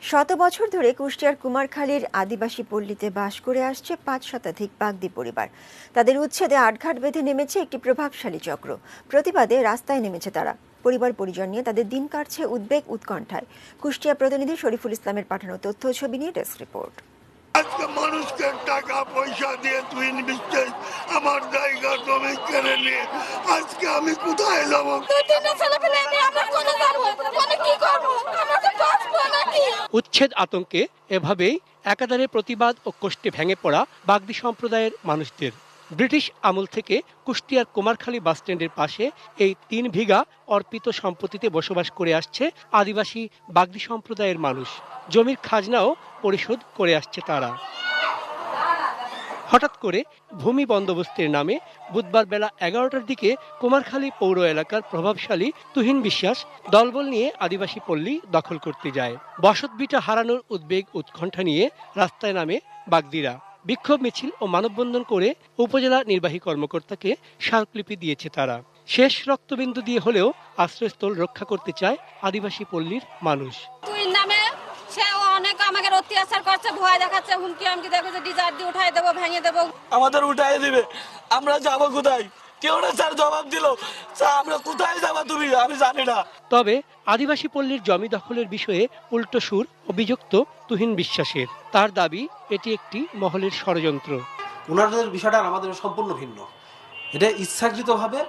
শত বছর ধরে কুষ্টিয়ার কুমারখালীর আদিবাসী পল্লীতে বাস করে আসছে ৫ শতাধিক বাগদি পরিবার। তাদের উচ্ছেদে আটঘাট বেঁধে নেমেছে একটি প্রভাবশালী চক্র। প্রতিবাদে রাস্তায় নেমেছে তারা। পরিবার পরিজন নিয়ে তাদের দিন কাটছে উদ্বেগ উৎকণ্ঠায়। কুষ্টিয়া প্রতিনিধি শরীফুল ইসলামের পাঠানো তথ্য ছবি নিয়ে ডেস্ক রিপোর্ট। আজকে মানুষকে টাকা পয়সা দিয়ে তুই নিবিস্তে আমার জায়গা জমি কেড়ে নিয়ে আজকে আমি কোথায় যাবো? উচ্ছেদ আতঙ্কে এভাবেই একাধারে প্রতিবাদ ও কষ্টে ভেঙে পড়া বাগদি সম্প্রদায়ের মানুষদের। ব্রিটিশ আমল থেকে কুষ্টিয়ার কুমারখালী বাসস্ট্যান্ডের পাশে এই ৩ বিঘা অর্পিত সম্পত্তিতে বসবাস করে আসছে আদিবাসী বাগদি সম্প্রদায়ের মানুষ। জমির খাজনাও পরিশোধ করে আসছে তারা। হঠাৎ করে ভূমি বন্দোবস্তের নামে বুধবার বেলা ১১টার দিকে কুমারখালী পৌর এলাকার প্রভাবশালী তুহিন বিশ্বাস দলবল নিয়ে আদিবাসী পল্লী দখল করতে যায়। বসতভিটা হারানোর উদ্বেগ উৎকণ্ঠা নিয়ে রাস্তায় নামে বাগদিরা। বিক্ষোভ মিছিল ও মানববন্ধন করে উপজেলা নির্বাহী কর্মকর্তাকে স্মারকলিপি দিয়েছে তারা। শেষ রক্তবিন্দু দিয়ে হলেও আশ্রয়স্থল রক্ষা করতে চায় আদিবাসী পল্লীর মানুষ। আমাকে অত্যাচার করছে, ভয় দেখাচ্ছে, হুমকি আমকি দেখো যে ডিজার দিয়ে উঠাই দেবো, ভেঙে দেবো। আমাদের উঠাই দিবে, আমরা যাবো কোথায়? কেউ না স্যার জবাব দিল, স্যার আমরা কোথায় যাবা তুমি আমি জানি না। তবে আদিবাসী পল্লীর জমি দখলের বিষয়ে উল্টো সুর অভিযুক্ত তুহিন বিশ্বাসের। তার দাবি এটি একটি মহলের ষড়যন্ত্র। ওনাদের বিষয়টা আমাদের সম্পূর্ণ ভিন্ন। এটা ইচ্ছাকৃতভাবে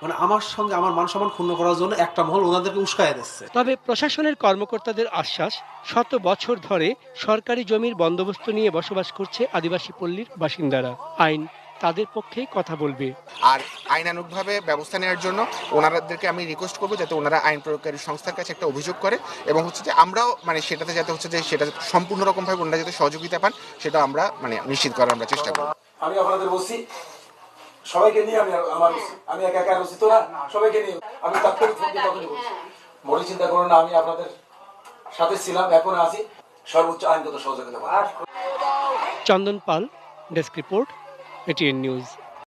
মানে আমার সঙ্গে আমার মান সম্মান ক্ষুণ্ণ করার জন্য একটা মহল ওনাদেরকে উস্কাইয়া দিচ্ছে। তবে প্রশাসনের কর্মকর্তাদের আশ্বাস, শত বছর ধরে সরকারি জমির বন্দোবস্ত নিয়ে বসবাস করছে আদিবাসী পল্লীর বাসিন্দারা। আইন তাদের পক্ষেই কথা বলবে। আর আইনানুগভাবে ব্যবস্থা নেওয়ার জন্য ওনাদেরকে আমি রিকোয়েস্ট করবো যাতে ওনারা আইন প্রয়োগকারী সংস্থার কাছে একটা অভিযোগ করে এবং হচ্ছে যে আমরাও মানে সেটাতে যাতে হচ্ছে যে সেটা সম্পূর্ণ রকমভাবে ওনারা যাতে সহযোগিতা পান সেটা আমরা মানে নিশ্চিত করার আমরা চেষ্টা করব। আমি আপনাদের বলছি সবাইকে নিয়ে আমি একা একা বলছি তো না, সবাইকে নিয়ে আমি তাৎক্ষণিক ফোন দিয়ে তখনই বলছি মনে চিন্তা করুন না, আমি আপনাদের সাথে ছিলাম, এখন আছি, সর্বোচ্চ আইনগত সহযোগিতা। চন্দন পাল, ডেস্ক রিপোর্ট, এটিএন নিউজ।